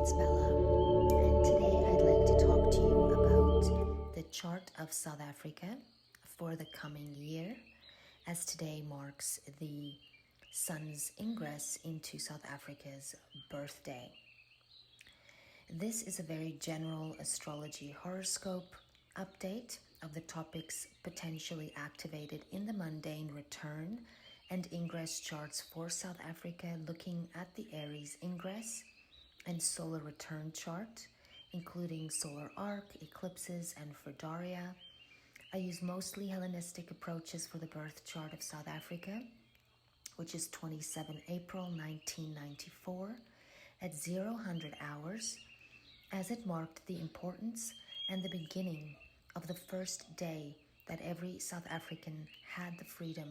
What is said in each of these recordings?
it's Bella, and today I'd like to talk to you about the chart of South Africa for the coming year, as today marks the Sun's ingress into South Africa's birthday. This is a very general astrology horoscope update of the topics potentially activated in the mundane return and ingress charts for South Africa, looking at the Aries Ingress and Solar return chart, including solar arc, eclipses, and firdaria. I use mostly Hellenistic approaches for the birth chart of South Africa, which is 27 April 1994 at 0000 hours, as it marked the importance and the beginning of the first day that every South African had the freedom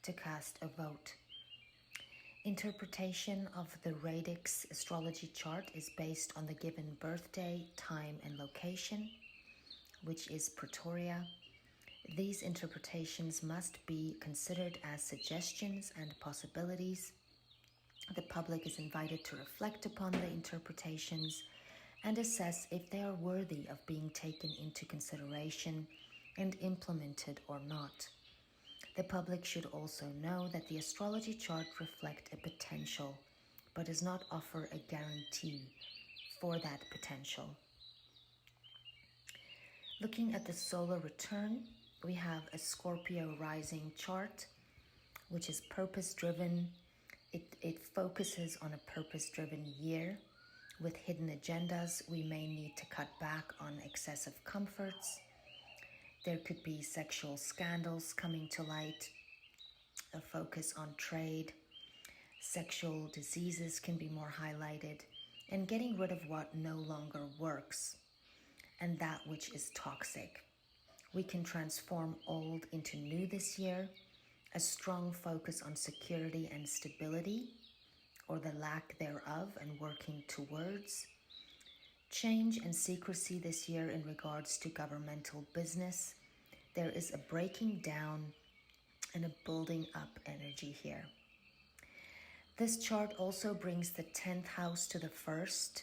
to cast a vote. Interpretation of the radix astrology chart is based on the given birthday, time, and location, which is Pretoria. These interpretations must be considered as suggestions and possibilities. The public is invited to reflect upon the interpretations and assess if they are worthy of being taken into consideration and implemented or not. The public should also know that the astrology chart reflects a potential, but does not offer a guarantee for that potential. Looking at the solar return, we have a Scorpio rising chart, which is purpose-driven. It focuses on a purpose-driven year. With hidden agendas, we may need to cut back on excessive comforts. There could be sexual scandals coming to light, a focus on trade. Sexual diseases can be more highlighted, and getting rid of what no longer works and that which is toxic. We can transform old into new this year. A strong focus on security and stability, or the lack thereof, and working towards. Change and secrecy this year in regards to governmental business. There is a breaking down and a building up energy here. This chart also brings the 10th house to the 1st.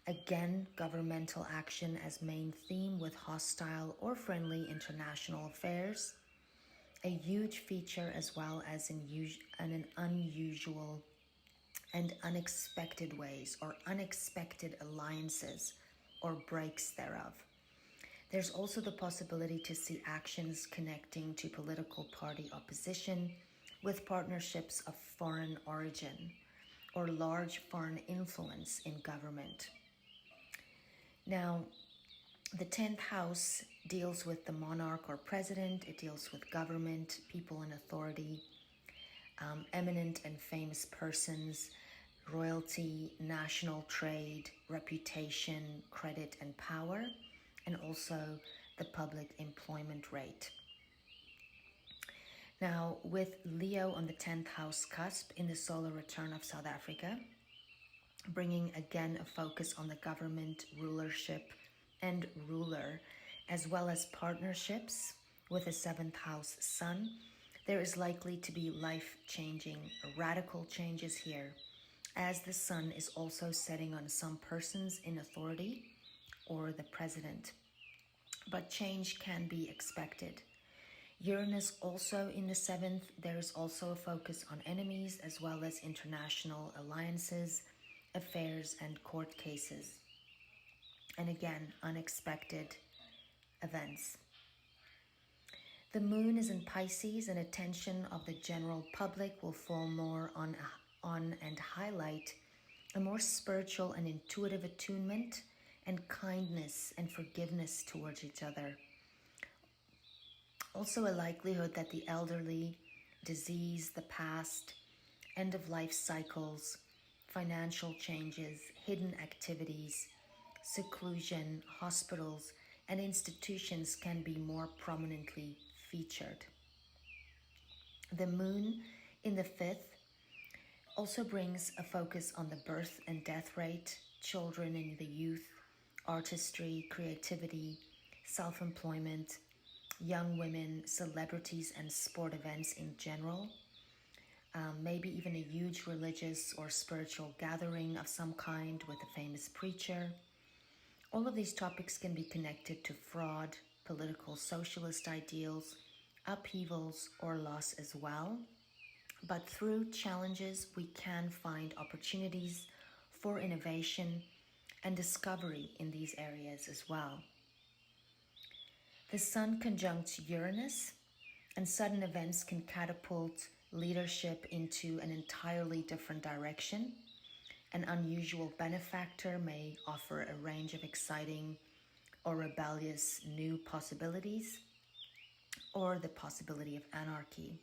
Again, governmental action as main theme with hostile or friendly international affairs. A huge feature, as well as in an unusual and unexpected ways, or unexpected alliances or breaks thereof. There's also the possibility to see actions connecting to political party opposition with partnerships of foreign origin or large foreign influence in government. Now, the 10th house deals with the monarch or president. It deals with government, people in authority, eminent and famous persons, royalty, national trade, reputation, credit, and power, and also the public employment rate. Now, with Leo on the 10th house cusp in the solar return of South Africa, bringing again a focus on the government, rulership, and ruler, as well as partnerships with the 7th house sun, there is likely to be life-changing, radical changes here, as the sun is also setting on some persons in authority or the president. But change can be expected. Uranus also in the 7th, there is also a focus on enemies as well as international alliances, affairs, and court cases. And again, unexpected events. The moon is in Pisces, and attention of the general public will fall more on and highlight a more spiritual and intuitive attunement and kindness and forgiveness towards each other. Also a likelihood that the elderly, disease, the past, end of life cycles, financial changes, hidden activities, seclusion, hospitals, and institutions can be more prominently featured. The moon in the 5th also brings a focus on the birth and death rate, children and the youth, artistry, creativity, self-employment, young women, celebrities, and sport events in general. maybe even a huge religious or spiritual gathering of some kind with a famous preacher. All of these topics can be connected to fraud, political socialist ideals, upheavals, or loss as well. But through challenges, we can find opportunities for innovation and discovery in these areas as well. The Sun conjuncts Uranus, and sudden events can catapult leadership into an entirely different direction. An unusual benefactor may offer a range of exciting or rebellious new possibilities, or the possibility of anarchy.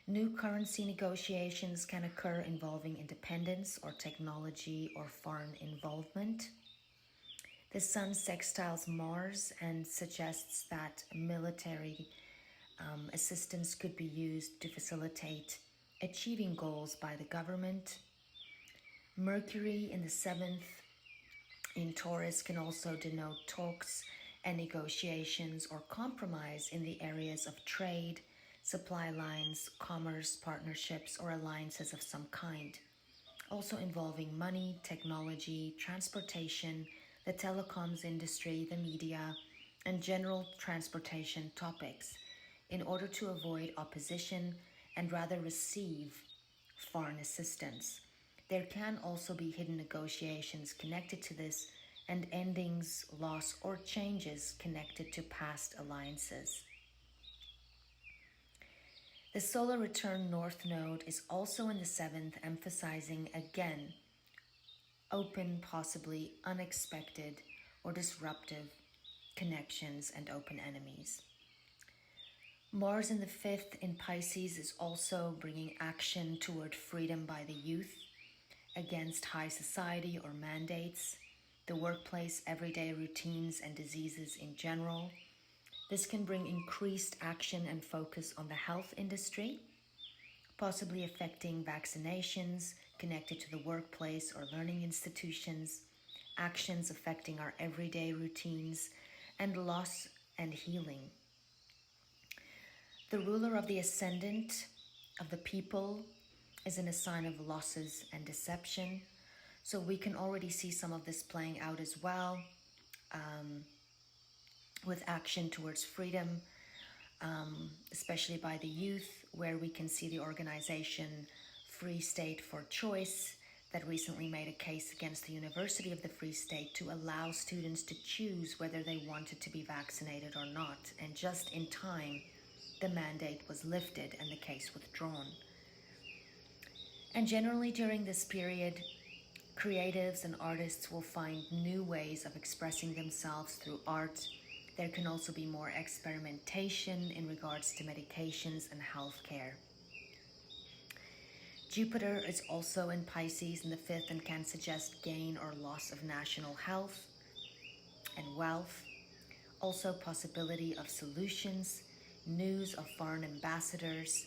New currency negotiations can occur involving independence or technology or foreign involvement. The Sun sextiles Mars and suggests that military assistance could be used to facilitate achieving goals by the government. Mercury in the 7th in Taurus can also denote talks and negotiations or compromise in the areas of trade, supply lines, commerce, partnerships, or alliances of some kind, also involving money, technology, transportation, the telecoms industry, the media, and general transportation topics, in order to avoid opposition and rather receive foreign assistance. There can also be hidden negotiations connected to this, and endings, loss, or changes connected to past alliances. The solar return north node is also in the 7th, emphasizing again open, possibly unexpected or disruptive connections and open enemies. Mars in the 5th in Pisces is also bringing action toward freedom by the youth, against high society or mandates, the workplace, everyday routines, and diseases in general. This can bring increased action and focus on the health industry, possibly affecting vaccinations connected to the workplace or learning institutions, actions affecting our everyday routines, and loss and healing. The ruler of the ascendant of the people is in a sign of losses and deception. So we can already see some of this playing out as well, with action towards freedom, especially by the youth, where we can see the organization Free State for Choice that recently made a case against the University of the Free State to allow students to choose whether they wanted to be vaccinated or not. And just in time, the mandate was lifted and the case withdrawn. And generally during this period, creatives and artists will find new ways of expressing themselves through art. There can also be more experimentation in regards to medications and healthcare. Jupiter is also in Pisces in the 5th and can suggest gain or loss of national health and wealth. Also possibility of solutions, news of foreign ambassadors.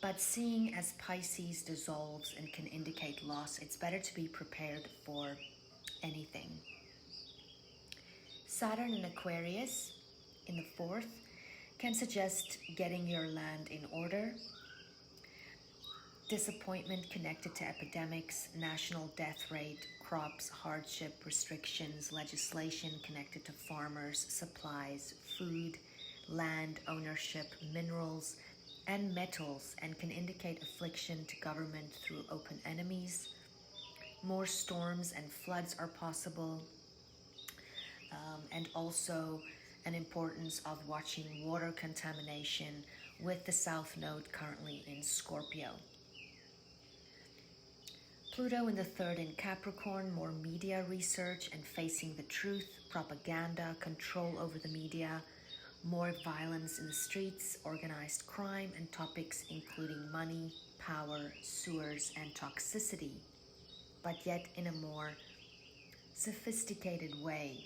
But seeing as Pisces dissolves and can indicate loss, it's better to be prepared for anything. Saturn in Aquarius in the 4th can suggest getting your land in order, disappointment connected to epidemics, national death rate, crops, hardship, restrictions, legislation connected to farmers, supplies, food, land ownership, minerals, and metals, and can indicate affliction to government through open enemies. More storms and floods are possible, and also an importance of watching water contamination with the South Node currently in Scorpio. Pluto in the 3rd in Capricorn, more media research and facing the truth, propaganda, control over the media, more violence in the streets, organized crime, and topics including money, power, sewers, and toxicity, but yet in a more sophisticated way.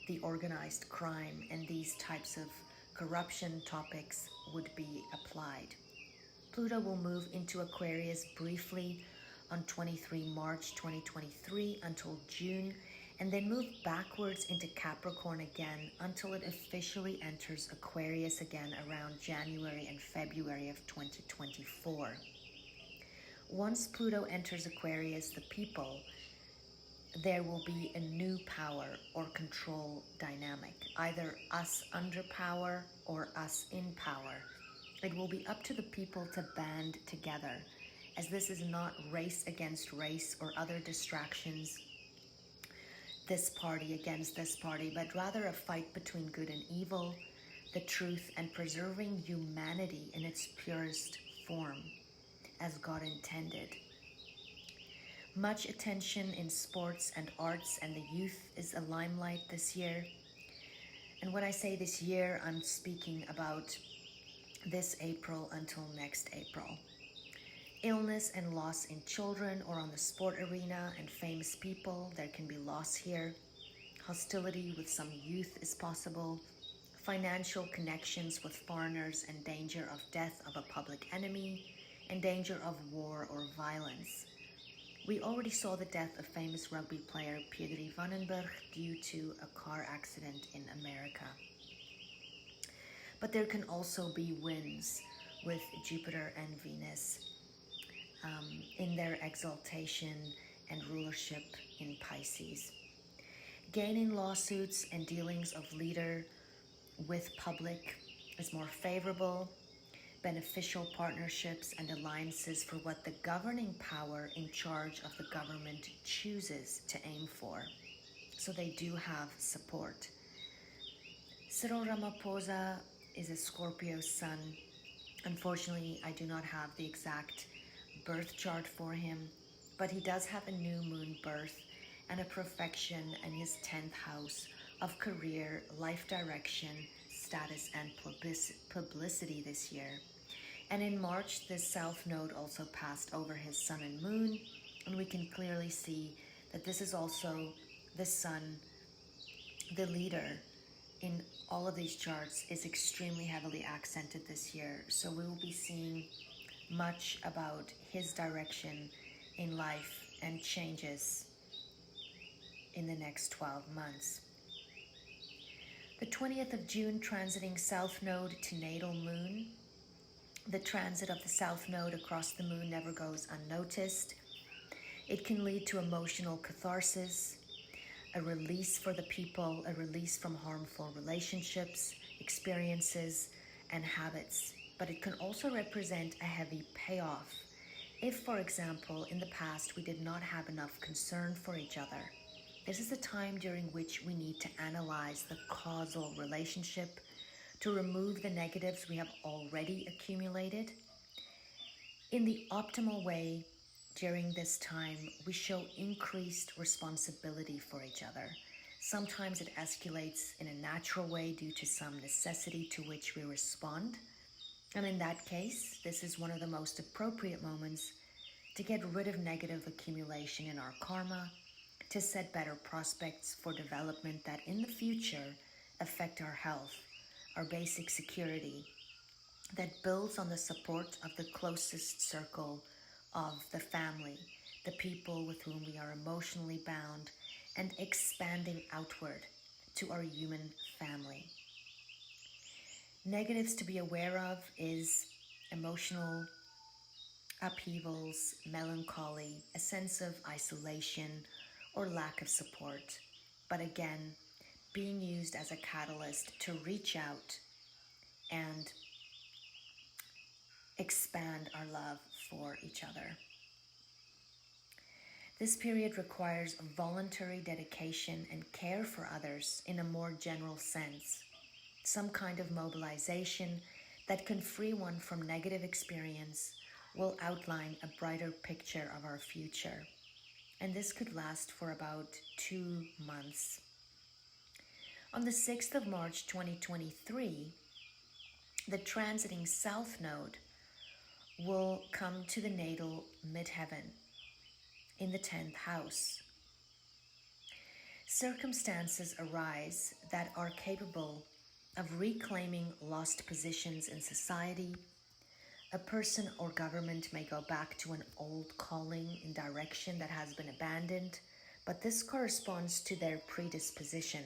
The organized crime and these types of corruption topics would be applied. Pluto will move into Aquarius briefly on 23 March 2023 until June and then move backwards into Capricorn again until it officially enters Aquarius again around January and February of 2024. Once Pluto enters Aquarius, the people, there will be a new power or control dynamic, either us under power or us in power. It will be up to the people to band together, as this is not race against race or other distractions, this party against this party, but rather a fight between good and evil, the truth, and preserving humanity in its purest form, as God intended. Much attention in sports and arts and the youth is a limelight this year. And when I say this year, I'm speaking about this April until next April. Illness and loss in children or on the sport arena and famous people, there can be loss here. Hostility with some youth is possible. Financial connections with foreigners and danger of death of a public enemy and danger of war or violence. We already saw the death of famous rugby player Piedri Vandenberg due to a car accident in America. But there can also be wins with Jupiter and Venus in their exaltation and rulership in Pisces. Gaining lawsuits and dealings of leader with public is more favorable. Beneficial partnerships and alliances for what the governing power in charge of the government chooses to aim for. So they do have support. Cyril Ramaphosa is a Scorpio sun. Unfortunately, I do not have the exact birth chart for him, but he does have a new moon birth and a profection in his 10th house of career, life direction, status, and publicity this year. And in March, this South Node also passed over his Sun and Moon, and we can clearly see that this is also the Sun, the leader in all of these charts, is extremely heavily accented this year. So we will be seeing much about his direction in life and changes in the next 12 months. The 20th of June, transiting South Node to natal moon. The transit of the South Node across the moon never goes unnoticed. It can lead to emotional catharsis, a release for the people, a release from harmful relationships, experiences, and habits. But it can also represent a heavy payoff. If, for example, in the past we did not have enough concern for each other, this is a time during which we need to analyze the causal relationship to remove the negatives we have already accumulated. In the optimal way, during this time, we show increased responsibility for each other. Sometimes it escalates in a natural way due to some necessity to which we respond. And in that case, this is one of the most appropriate moments to get rid of negative accumulation in our karma, to set better prospects for development that in the future affect our health, our basic security, that builds on the support of the closest circle of the family, the people with whom we are emotionally bound, and expanding outward to our human family. Negatives to be aware of is emotional upheavals, melancholy, a sense of isolation or lack of support. But again, being used as a catalyst to reach out and expand our love for each other. This period requires voluntary dedication and care for others in a more general sense. Some kind of mobilization that can free one from negative experience will outline a brighter picture of our future. And this could last for about 2 months. On the 6th of March 2023, the transiting South Node will come to the natal midheaven in the 10th house. Circumstances arise that are capable of reclaiming lost positions in society. A person or government may go back to an old calling in direction that has been abandoned but this corresponds to their predisposition.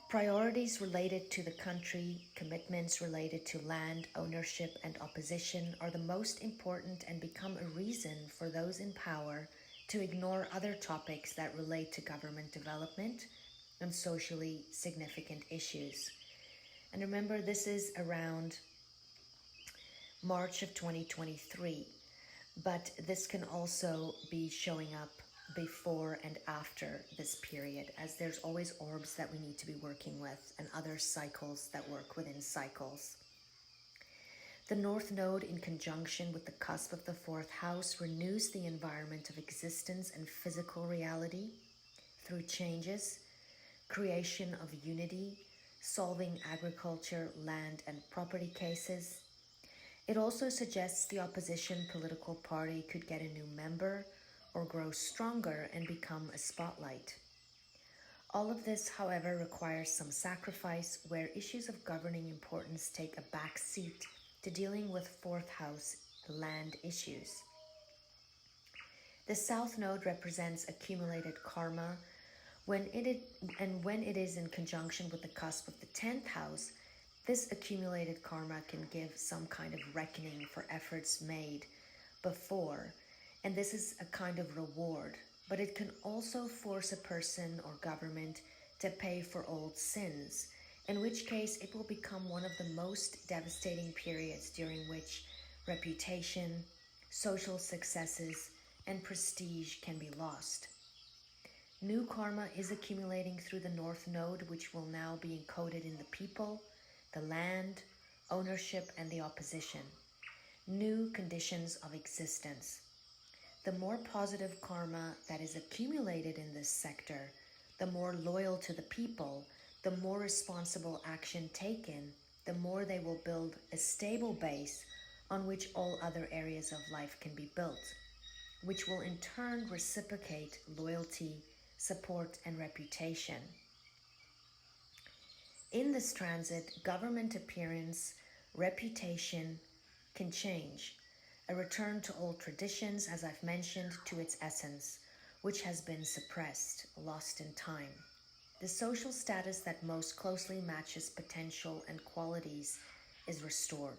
Priorities related to the country, commitments related to land, ownership, and opposition are the most important and become a reason for those in power to ignore other topics that relate to government development and socially significant issues. And remember, this is around March of 2023, but this can also be showing up before and after this period, as there's always orbs that we need to be working with and other cycles that work within cycles. The North Node in conjunction with the cusp of the fourth house renews the environment of existence and physical reality through changes, creation of unity, solving agriculture, land, and property cases. It also suggests the opposition political party could get a new member or grow stronger and become a spotlight. All of this, however, requires some sacrifice, where issues of governing importance take a back seat to dealing with fourth house land issues. The South Node represents accumulated karma. When it is in conjunction with the cusp of the 10th house, this accumulated karma can give some kind of reckoning for efforts made before, and this is a kind of reward, but it can also force a person or government to pay for old sins, in which case it will become one of the most devastating periods during which reputation, social successes, and prestige can be lost. New karma is accumulating through the North Node, which will now be encoded in the people, the land, ownership, and the opposition. New conditions of existence. The more positive karma that is accumulated in this sector, the more loyal to the people, the more responsible action taken, the more they will build a stable base on which all other areas of life can be built, which will in turn reciprocate loyalty, support, and reputation. In this transit, government appearance, reputation can change. A return to old traditions, as I've mentioned, to its essence, which has been suppressed, lost in time. The social status that most closely matches potential and qualities is restored.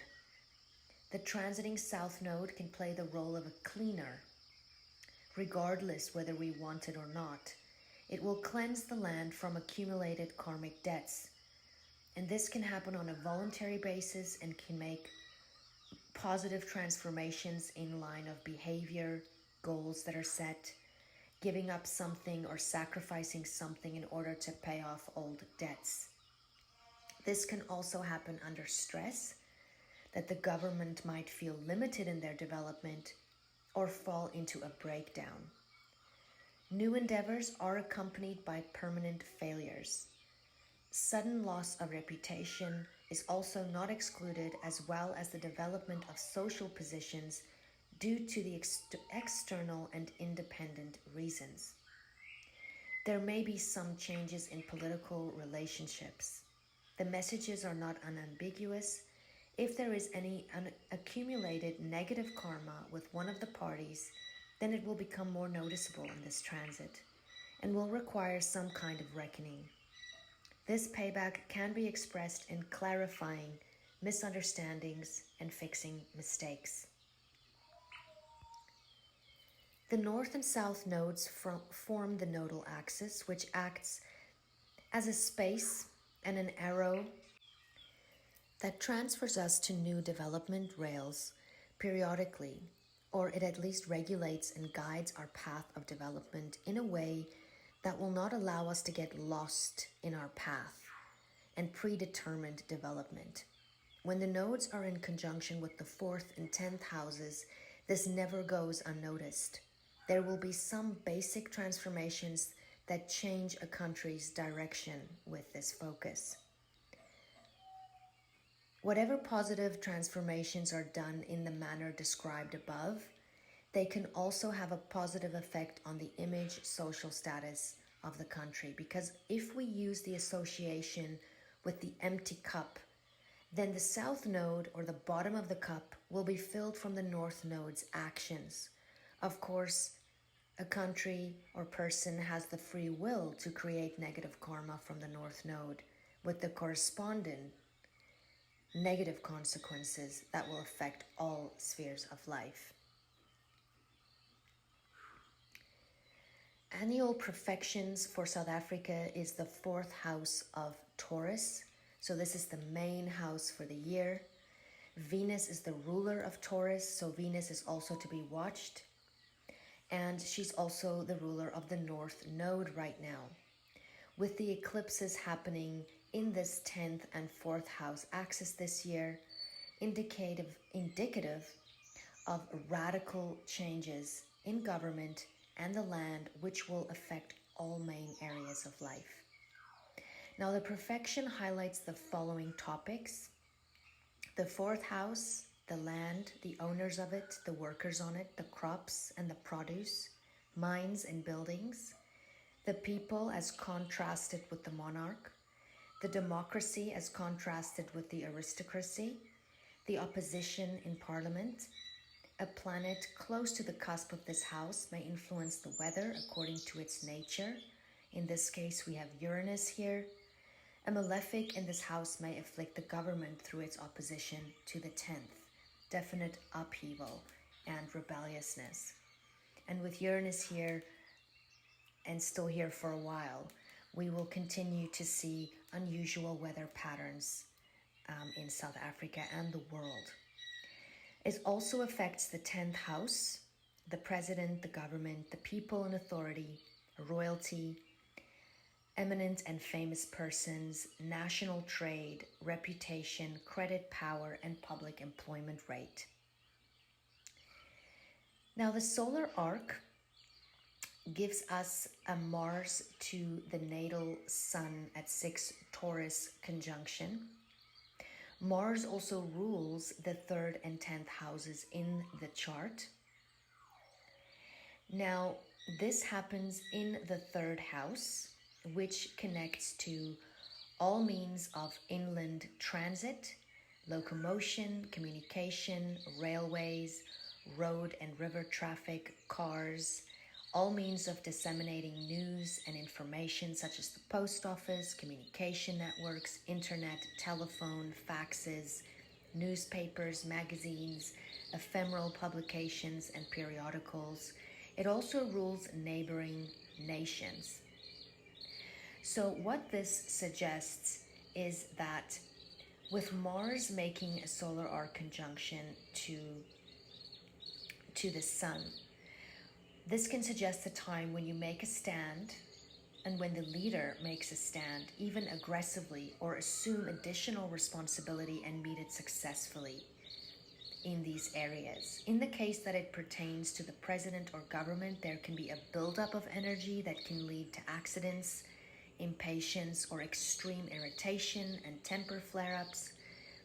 The transiting South Node can play the role of a cleaner, regardless whether we want it or not. It will cleanse the land from accumulated karmic debts. And this can happen on a voluntary basis and can make positive transformations in line of behavior, goals that are set, giving up something or sacrificing something in order to pay off old debts. This can also happen under stress, that the government might feel limited in their development or fall into a breakdown. New endeavors are accompanied by permanent failures. Sudden loss of reputation is also not excluded, as well as the development of social positions due to the external and independent reasons. There may be some changes in political relationships. The messages are not unambiguous. If there is any accumulated negative karma with one of the parties, then it will become more noticeable in this transit and will require some kind of reckoning. This payback can be expressed in clarifying misunderstandings and fixing mistakes. The North and South nodes form the nodal axis, which acts as a space and an arrow that transfers us to new development rails periodically, or it at least regulates and guides our path of development in a way that will not allow us to get lost in our path and predetermined development. When the nodes are in conjunction with the 4th and 10th houses, this never goes unnoticed. There will be some basic transformations that change a country's direction with this focus. Whatever positive transformations are done in the manner described above, they can also have a positive effect on the image, social status of the country. Because if we use the association with the empty cup, then the South Node, or the bottom of the cup, will be filled from the North Node's actions. Of course, A country or person has the free will to create negative karma from the North Node with the corresponding negative consequences that will affect all spheres of life. Annual perfections for South Africa is the 4th house of Taurus. So this is the main house for the year. Venus is the ruler of Taurus, so Venus is also to be watched. And she's also the ruler of the North Node right now. With the eclipses happening in this 10th and 4th house axis this year, indicative of radical changes in government and the land, which will affect all main areas of life. Now, the perfection highlights the following topics: the 4th house, the land, the owners of it, the workers on it, the crops and the produce, mines and buildings, the people as contrasted with the monarch, the democracy as contrasted with the aristocracy, the opposition in parliament. A planet close to the cusp of this house may influence the weather according to its nature. In this case, we have Uranus here. A malefic in this house may afflict the government through its opposition to the 10th, definite upheaval and rebelliousness. And with Uranus here and still here for a while, we will continue to see unusual weather patterns in South Africa and the world. It also affects the 10th house, the president, the government, the people in authority, royalty, eminent and famous persons, national trade, reputation, credit, power, and public employment rate. Now, the solar arc gives us a Mars to the natal sun at 6 Taurus conjunction. Mars also rules the 3rd and 10th houses in the chart. Now, this happens in the 3rd house, which connects to all means of inland transit, locomotion, communication, railways, road and river traffic, cars, all means of disseminating news and information such as the post office, communication networks, internet, telephone, faxes, newspapers, magazines, ephemeral publications, and periodicals. It also rules neighboring nations. So what this suggests is that with Mars making a solar arc conjunction to the sun, this can suggest a time when you make a stand and when the leader makes a stand, even aggressively, or assume additional responsibility and meet it successfully in these areas. In the case that it pertains to the president or government, there can be a buildup of energy that can lead to accidents, impatience, or extreme irritation and temper flare-ups.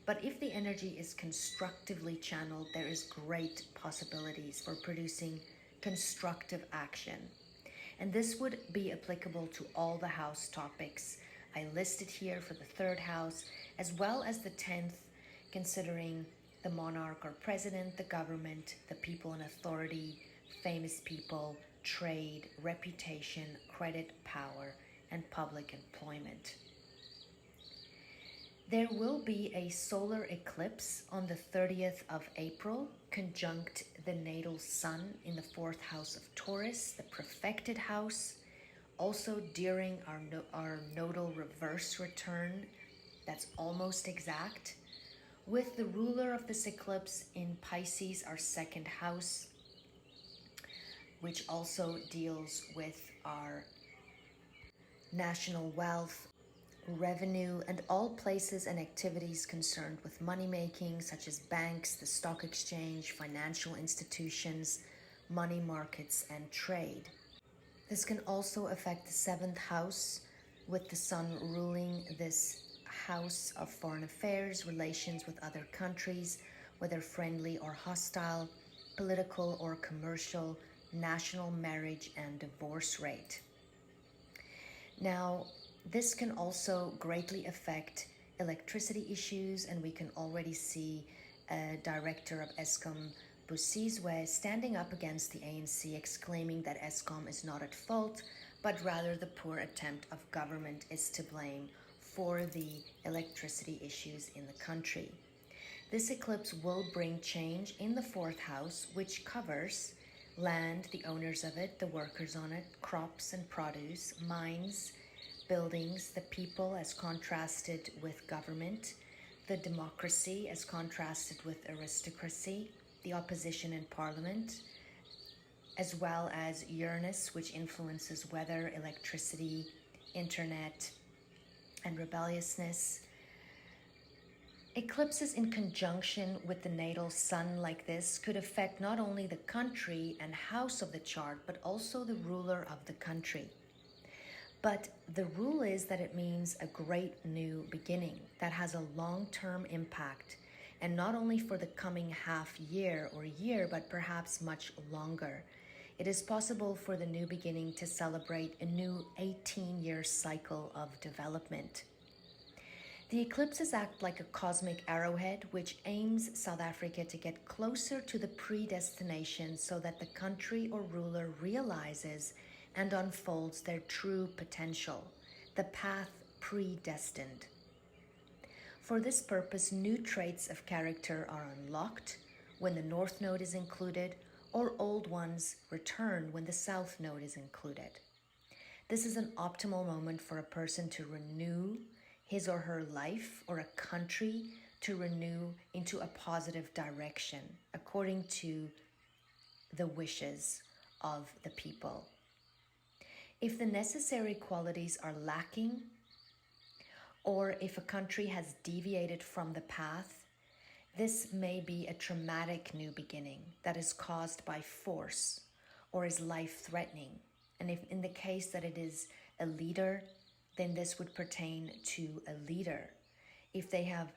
But if the energy is constructively channeled, there is great possibilities for producing constructive action. And this would be applicable to all the house topics I listed here for the 3rd house, as well as the 10th, considering the monarch or president, the government, the people in authority, famous people, trade, reputation, credit, power, and public employment. There will be a solar eclipse on the 30th of April, conjunct the natal sun in the 4th house of Taurus, the profected house. Also during our nodal reverse return, that's almost exact, with the ruler of this eclipse in Pisces, our 2nd house, which also deals with our national wealth, revenue, and all places and activities concerned with money making, such as banks, the stock exchange, financial institutions, money markets, and trade. This can also affect the 7th house, with the sun ruling this house of foreign affairs, relations with other countries, whether friendly or hostile, political or commercial, national marriage and divorce rate. Now, this can also greatly affect electricity issues, and we can already see a director of Eskom Busiswe standing up against the ANC, exclaiming that Eskom is not at fault, but rather the poor attempt of government is to blame for the electricity issues in the country. This eclipse will bring change in the fourth house, which covers land, the owners of it, the workers on it, crops and produce, mines, buildings, the people as contrasted with government, the democracy as contrasted with aristocracy, the opposition in parliament, as well as Uranus, which influences weather, electricity, internet, and rebelliousness. Eclipses in conjunction with the natal sun like this could affect not only the country and house of the chart, but also the ruler of the country. But the rule is that it means a great new beginning that has a long-term impact, and not only for the coming half year or year, but perhaps much longer. It is possible for the new beginning to celebrate a new 18-year cycle of development. The eclipses act like a cosmic arrowhead which aims South Africa to get closer to the predestination so that the country or ruler realizes and unfolds their true potential, the path predestined. For this purpose, new traits of character are unlocked when the North Node is included, or old ones return when the South Node is included. This is an optimal moment for a person to renew his or her life, or a country to renew into a positive direction according to the wishes of the people. If the necessary qualities are lacking, or if a country has deviated from the path, this may be a traumatic new beginning that is caused by force or is life-threatening. And if in the case that it is a leader, then this would pertain to a leader. If they have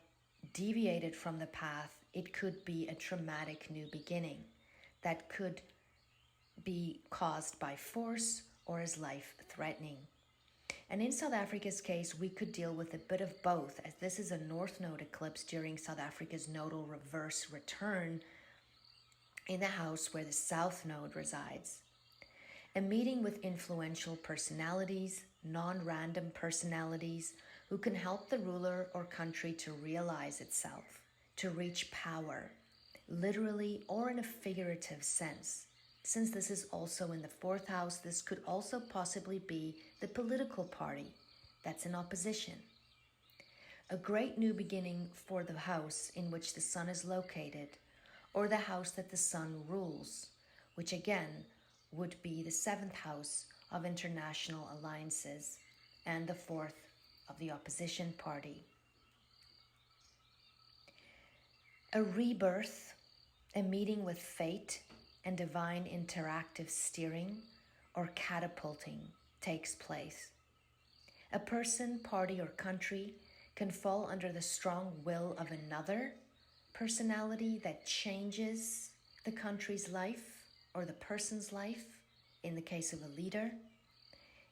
deviated from the path, it could be a traumatic new beginning that could be caused by force or is life-threatening. And in South Africa's case, we could deal with a bit of both, as this is a North Node eclipse during South Africa's nodal reverse return in the house where the South Node resides. A meeting with influential personalities, non-random personalities who can help the ruler or country to realize itself, to reach power, literally or in a figurative sense. Since this is also in the fourth house, this could also possibly be the political party that's in opposition. A great new beginning for the house in which the sun is located, or the house that the sun rules, which again would be the seventh house of international alliances and the fourth of the opposition party. A rebirth, a meeting with fate and divine interactive steering or catapulting takes place. A person, party, or country can fall under the strong will of another personality that changes the country's life or the person's life, in the case of a leader.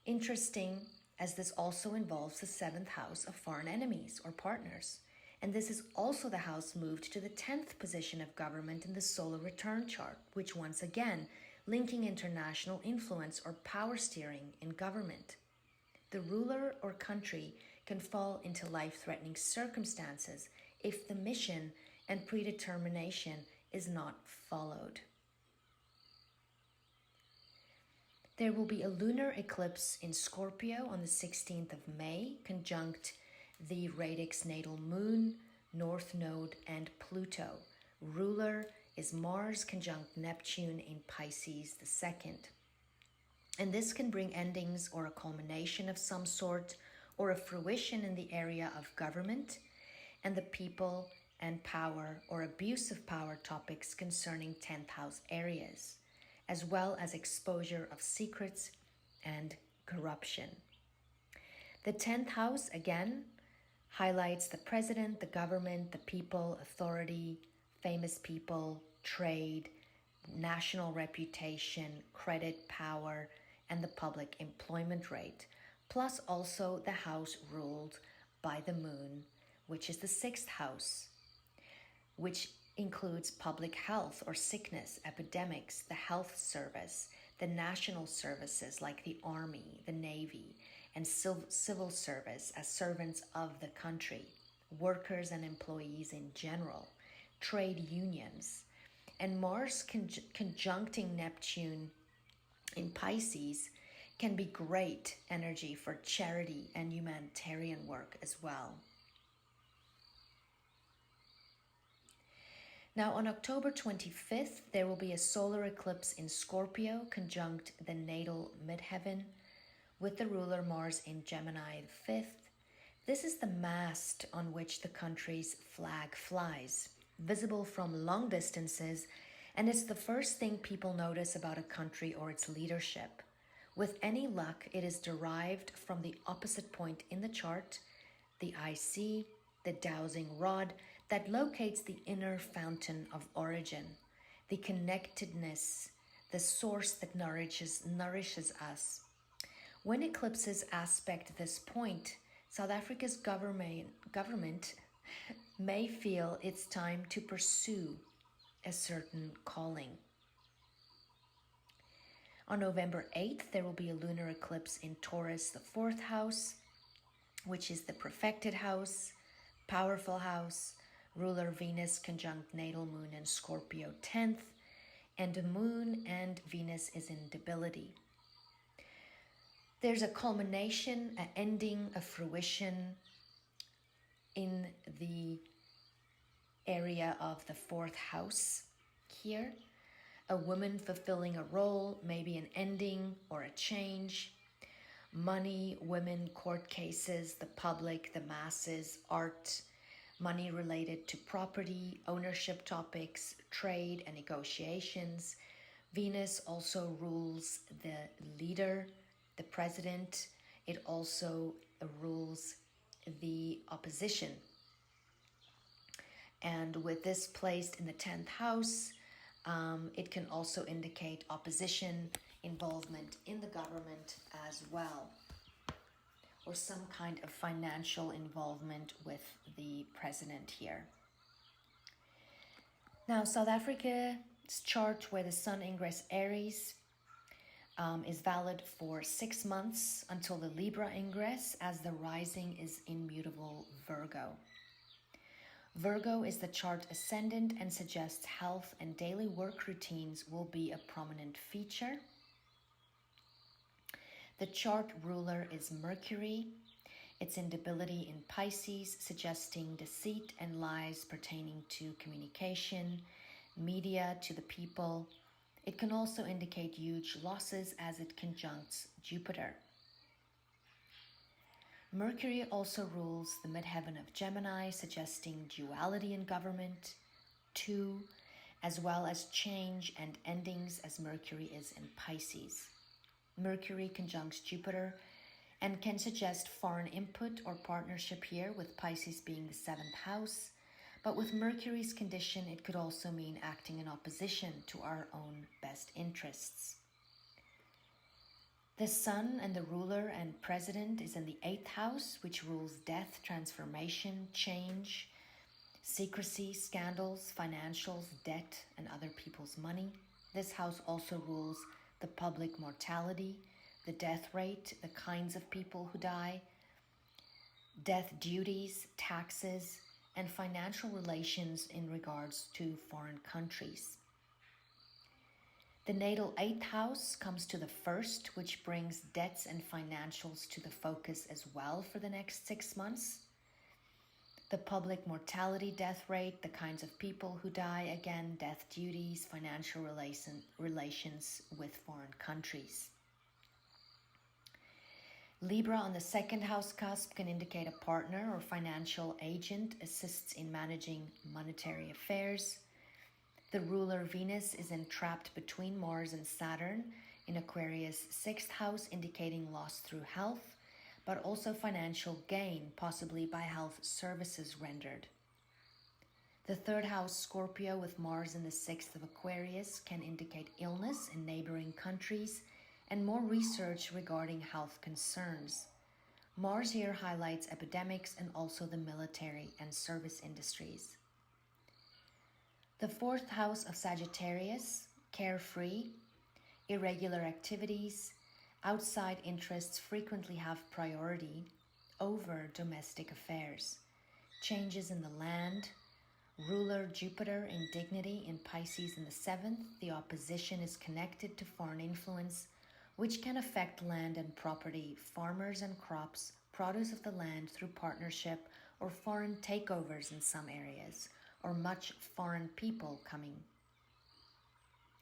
Interesting, as this also involves the seventh house of foreign enemies or partners. And this is also the house moved to the 10th position of government in the solar return chart, which once again linking international influence or power steering in government. The ruler or country can fall into life-threatening circumstances if the mission and predetermination is not followed. There will be a lunar eclipse in Scorpio on the 16th of May, conjunct the radix natal moon, North Node, and Pluto. Ruler is Mars conjunct Neptune in Pisces the 2nd. And this can bring endings or a culmination of some sort, or a fruition in the area of government and the people and power or abuse of power topics concerning 10th house areas, as well as exposure of secrets and corruption. The 10th house, again, highlights the president, the government, the people, authority, famous people, trade, national reputation, credit, power, and the public employment rate, plus also the house ruled by the moon, which is the 6th house, which includes public health or sickness, epidemics, the health service, the national services like the army, the navy, and civil service as servants of the country, workers and employees in general, trade unions, and Mars conjuncting Neptune in Pisces can be great energy for charity and humanitarian work as well. Now on October 25th, there will be a solar eclipse in Scorpio conjunct the natal midheaven with the ruler Mars in Gemini the 5th. This is the mast on which the country's flag flies, visible from long distances, and it's the first thing people notice about a country or its leadership. With any luck, it is derived from the opposite point in the chart, the IC, the dowsing rod, that locates the inner fountain of origin, the connectedness, the source that nourishes us. When eclipses aspect this point, South Africa's government may feel it's time to pursue a certain calling. On November 8th, there will be a lunar eclipse in Taurus, the 4th house, which is the perfected house, powerful house, ruler Venus conjunct natal moon in Scorpio 10th, and the moon and Venus is in debility. There's a culmination, an ending, a fruition in the area of the 4th house here. A woman fulfilling a role, maybe an ending or a change. Money, women, court cases, the public, the masses, art, money related to property, ownership topics, trade and negotiations. Venus also rules the leader, the president. It also rules the opposition. And with this placed in the 10th house, it can also indicate opposition, involvement in the government as well, or some kind of financial involvement with the president here. Now, South Africa's chart where the Sun ingress Aries is valid for 6 months until the Libra ingress, as the rising is immutable Virgo. Virgo is the chart ascendant and suggests health and daily work routines will be a prominent feature. The chart ruler is Mercury. It's in debility in Pisces, suggesting deceit and lies pertaining to communication, media, to the people. It can also indicate huge losses as it conjuncts Jupiter. Mercury also rules the midheaven of Gemini, suggesting duality in government, two, as well as change and endings, as Mercury is in Pisces. Mercury conjuncts Jupiter and can suggest foreign input or partnership here, with Pisces being the 7th house. But with Mercury's condition, it could also mean acting in opposition to our own best interests. The Sun and the ruler and president is in the 8th house, which rules death, transformation, change, secrecy, scandals, financials, debt, and other people's money. This house also rules the public mortality, the death rate, the kinds of people who die, death duties, taxes, and financial relations in regards to foreign countries. The natal 8th house comes to the 1st, which brings debts and financials to the focus as well for the next 6 months. The public mortality, death rate, the kinds of people who die, again, death duties, financial relations with foreign countries. Libra on the 2nd house cusp can indicate a partner or financial agent assists in managing monetary affairs. The ruler Venus is entrapped between Mars and Saturn in Aquarius' 6th house, indicating loss through health, but also financial gain, possibly by health services rendered. The 3rd house Scorpio with Mars in the 6th of Aquarius can indicate illness in neighboring countries and more research regarding health concerns. Mars here highlights epidemics and also the military and service industries. The 4th house of Sagittarius, carefree, irregular activities, outside interests frequently have priority over domestic affairs. Changes in the land, ruler Jupiter in dignity in Pisces in the 7th, the opposition is connected to foreign influence, which can affect land and property, farmers and crops, produce of the land through partnership or foreign takeovers in some areas, or much foreign people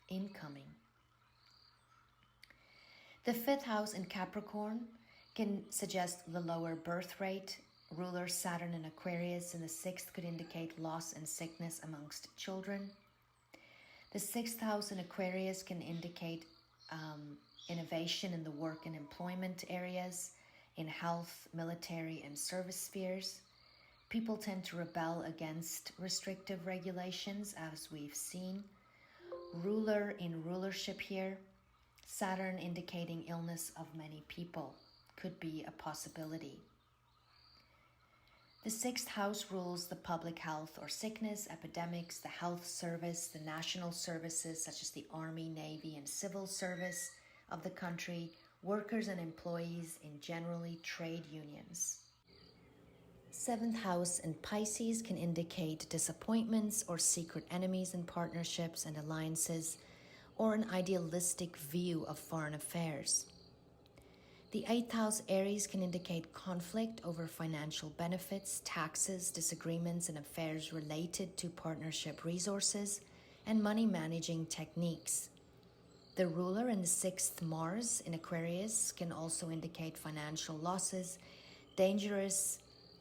incoming. The 5th house in Capricorn can suggest the lower birth rate. Ruler Saturn in Aquarius in the 6th could indicate loss and sickness amongst children. The 6th house in Aquarius can indicate innovation in the work and employment areas, in health, military, and service spheres. People tend to rebel against restrictive regulations, as we've seen. Ruler in rulership here, Saturn indicating illness of many people, could be a possibility. The 6th house rules the public health or sickness, epidemics, the health service, the national services such as the army, navy, and civil service of the country, workers and employees in generally trade unions. 7th house in Pisces can indicate disappointments or secret enemies in partnerships and alliances, or an idealistic view of foreign affairs. The 8th house Aries can indicate conflict over financial benefits, taxes, disagreements, and affairs related to partnership resources and money managing techniques. The ruler in the 6th Mars in Aquarius can also indicate financial losses, dangerous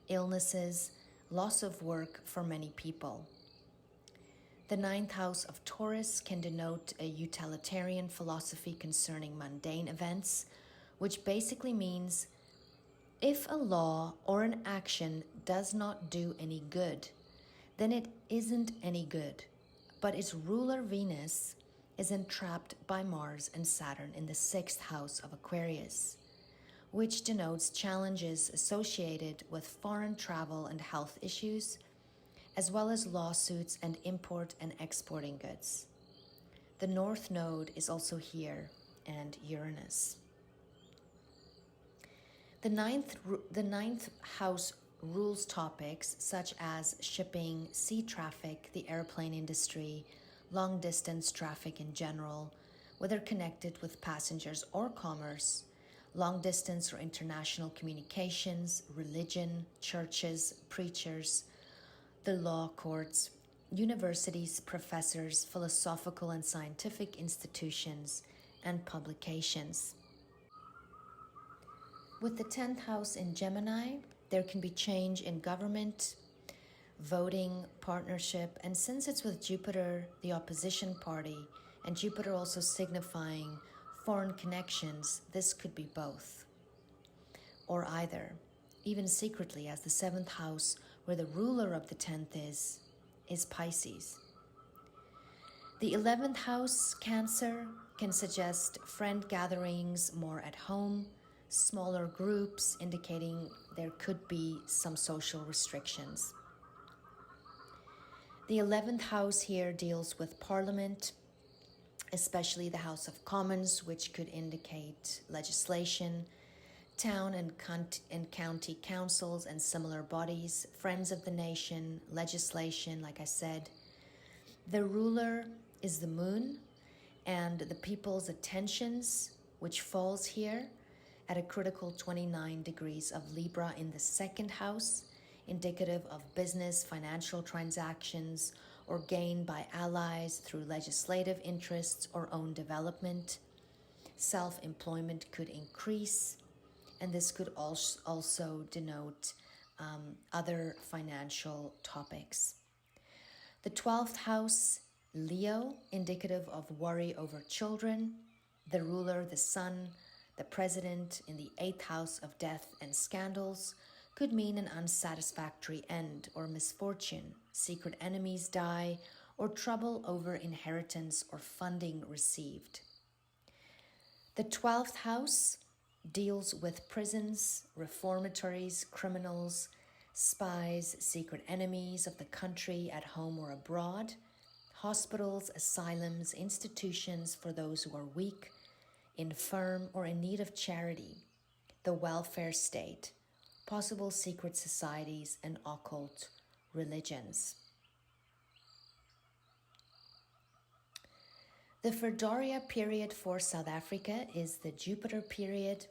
illnesses, loss of work for many people. The 9th house of Taurus can denote a utilitarian philosophy concerning mundane events, which basically means if a law or an action does not do any good, then it isn't any good. But its ruler Venus is entrapped by Mars and Saturn in the 6th house of Aquarius, which denotes challenges associated with foreign travel and health issues, as well as lawsuits and import and exporting goods. The North Node is also here, and Uranus. The ninth house rules topics such as shipping, sea traffic, the airplane industry, long-distance traffic in general, whether connected with passengers or commerce, long-distance or international communications, religion, churches, preachers, the law courts, universities, professors, philosophical and scientific institutions, and publications. With the 10th house in Gemini, there can be change in government, voting, partnership, and since it's with Jupiter, the opposition party, and Jupiter also signifying foreign connections, this could be both, or either, even secretly, as the 7th house, where the ruler of the 10th is Pisces. The 11th house, Cancer, can suggest friend gatherings more at home, smaller groups, indicating there could be some social restrictions. The 11th house here deals with Parliament, especially the House of Commons, which could indicate legislation, town and county councils and similar bodies, friends of the nation, legislation, like I said. The ruler is the moon, and the people's attentions, which falls here at a critical 29 degrees of Libra in the 2nd house, indicative of business, financial transactions, or gain by allies through legislative interests or own development. Self-employment could increase, and this could also denote other financial topics. The 12th house, Leo, indicative of worry over children. The ruler, the sun, the president in the 8th house of death and scandals, could mean an unsatisfactory end or misfortune, secret enemies die, or trouble over inheritance or funding received. The 12th house deals with prisons, reformatories, criminals, spies, secret enemies of the country at home or abroad, hospitals, asylums, institutions for those who are weak, infirm, or in need of charity, the welfare state, possible secret societies, and occult religions. The firdaria period for South Africa is the Jupiter period,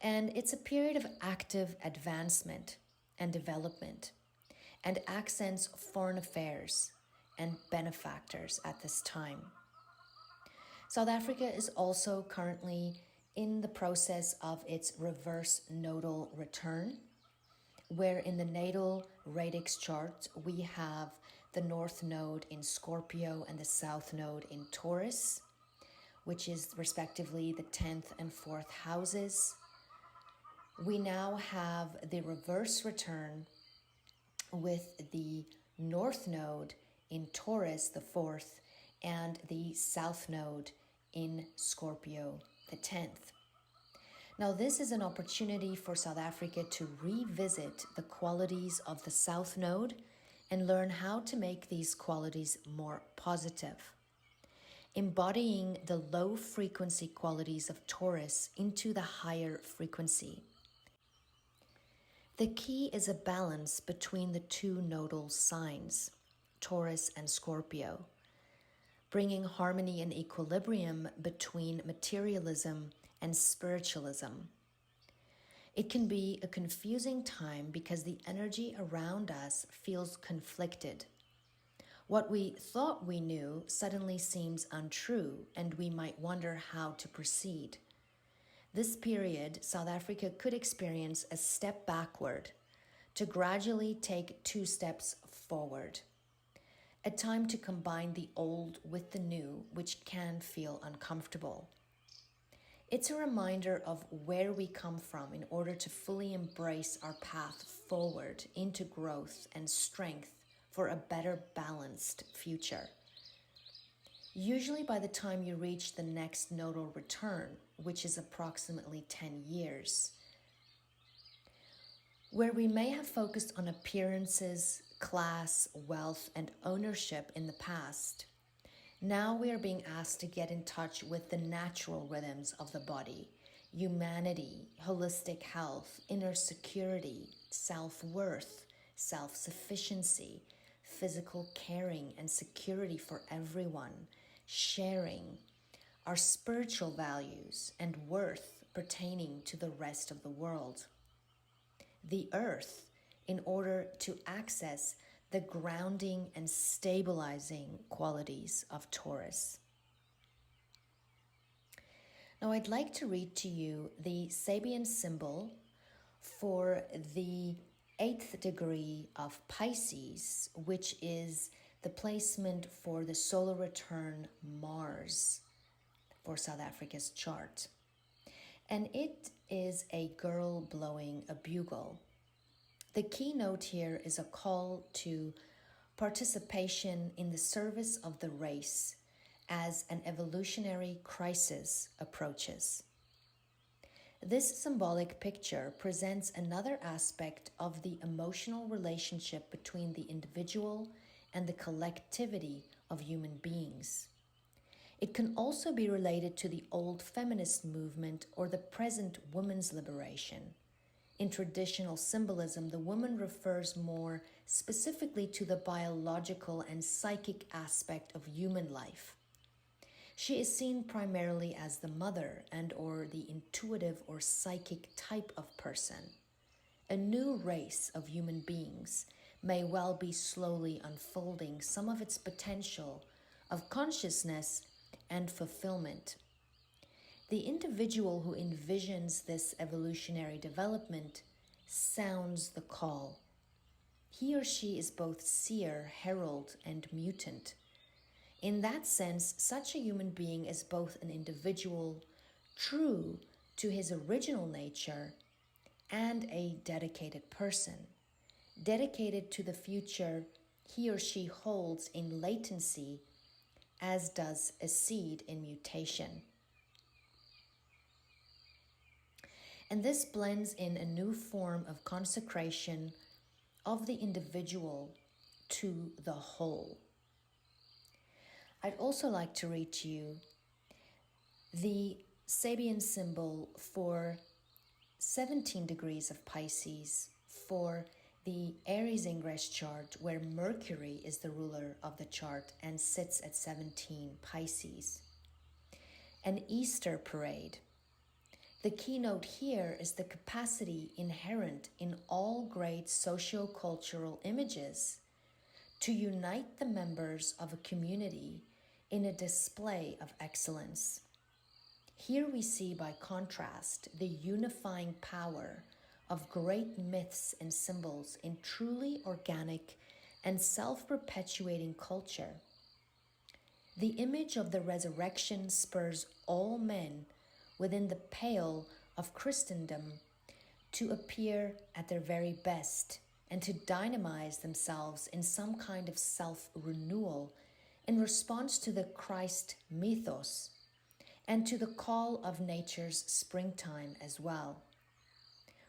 and it's a period of active advancement and development, and accents foreign affairs and benefactors at this time. South Africa is also currently in the process of its reverse nodal return, where in the natal radix chart we have the north node in Scorpio and the south node in Taurus, which is respectively the 10th and 4th houses. We now have the reverse return with the north node in Taurus, the 4th, and the south node in Scorpio, the 10th. Now, this is an opportunity for South Africa to revisit the qualities of the south node and learn how to make these qualities more positive, embodying the low frequency qualities of Taurus into the higher frequency. The key is a balance between the two nodal signs, Taurus and Scorpio, bringing harmony and equilibrium between materialism and spiritualism. It can be a confusing time because the energy around us feels conflicted. What we thought we knew suddenly seems untrue, and we might wonder how to proceed. This period, South Africa could experience a step backward to gradually take 2 steps forward. A time to combine the old with the new, which can feel uncomfortable. It's a reminder of where we come from in order to fully embrace our path forward into growth and strength for a better balanced future. Usually by the time you reach the next nodal return, which is approximately 10 years, where we may have focused on appearances, class, wealth, and ownership in the past, now we are being asked to get in touch with the natural rhythms of the body, humanity, holistic health, inner security, self-worth, self-sufficiency, physical caring and security for everyone, sharing, our spiritual values and worth pertaining to the rest of the world. The earth, in order to access the grounding and stabilizing qualities of Taurus. Now I'd like to read to you the Sabian symbol for the 8th degree of Pisces, which is the placement for the solar return Mars for South Africa's chart. And it is a girl blowing a bugle. The keynote here is a call to participation in the service of the race as an evolutionary crisis approaches. This symbolic picture presents another aspect of the emotional relationship between the individual and the collectivity of human beings. It can also be related to the old feminist movement or the present women's liberation. In traditional symbolism, the woman refers more specifically to the biological and psychic aspect of human life. She is seen primarily as the mother and or the intuitive or psychic type of person. A new race of human beings may well be slowly unfolding some of its potential of consciousness and fulfillment. The individual who envisions this evolutionary development sounds the call. He or she is both seer, herald, and mutant. In that sense, such a human being is both an individual true to his original nature and a dedicated person, dedicated to the future he or she holds in latency, as does a seed in mutation. And this blends in a new form of consecration of the individual to the whole. I'd also like to read to you the Sabian symbol for 17 degrees of Pisces for the Aries Ingress chart, where Mercury is the ruler of the chart and sits at 17 Pisces. An Easter parade. The keynote here is the capacity inherent in all great socio-cultural images to unite the members of a community in a display of excellence. Here we see, by contrast, the unifying power of great myths and symbols in truly organic and self-perpetuating culture. The image of the resurrection spurs all men within the pale of Christendom to appear at their very best and to dynamize themselves in some kind of self-renewal in response to the Christ mythos and to the call of nature's springtime as well.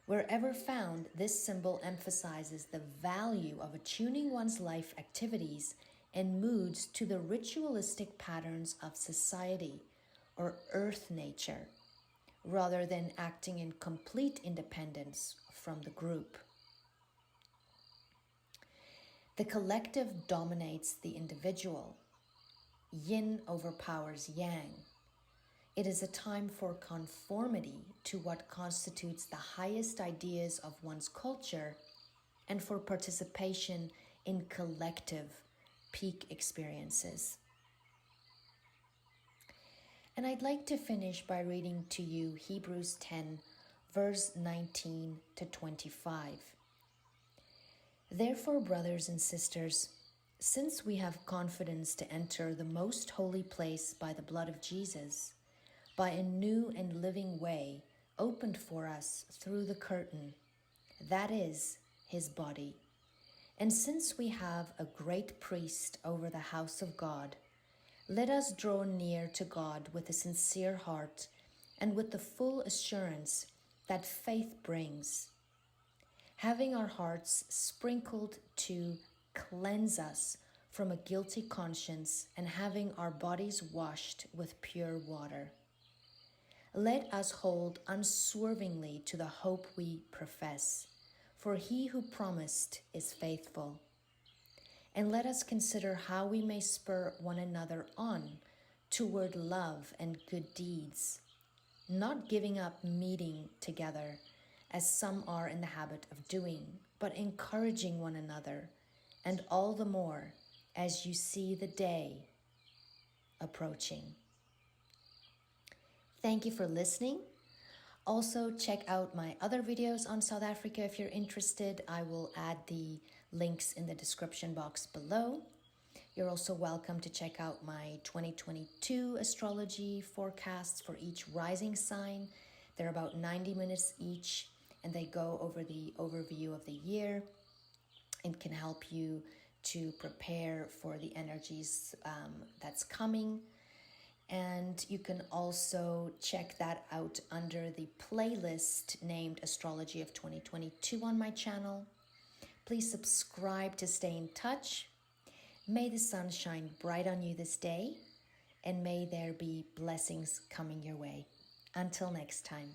Wherever found, this symbol emphasizes the value of attuning one's life activities and moods to the ritualistic patterns of society or earth nature, rather than acting in complete independence from the group. The collective dominates the individual. Yin overpowers yang. It is a time for conformity to what constitutes the highest ideas of one's culture and for participation in collective peak experiences. And I'd like to finish by reading to you Hebrews 10, verse 19 to 25. Therefore, brothers and sisters, since we have confidence to enter the most holy place by the blood of Jesus, by a new and living way opened for us through the curtain, that is, his body. And since we have a great priest over the house of God, let us draw near to God with a sincere heart and with the full assurance that faith brings, having our hearts sprinkled to cleanse us from a guilty conscience and having our bodies washed with pure water. Let us hold unswervingly to the hope we profess, for he who promised is faithful. And let us consider how we may spur one another on toward love and good deeds, not giving up meeting together, as some are in the habit of doing, but encouraging one another, and all the more as you see the day approaching. Thank you for listening. Also, check out my other videos on South Africa if you're interested. I will add the links in the description box below. You're also welcome to check out my 2022 astrology forecasts for each rising sign. They're about 90 minutes each, and they go over the overview of the year. It can help you to prepare for the energies that's coming. And you can also check that out under the playlist named Astrology of 2022 on my channel. Please subscribe to stay in touch. May the sun shine bright on you this day, and may there be blessings coming your way. Until next time.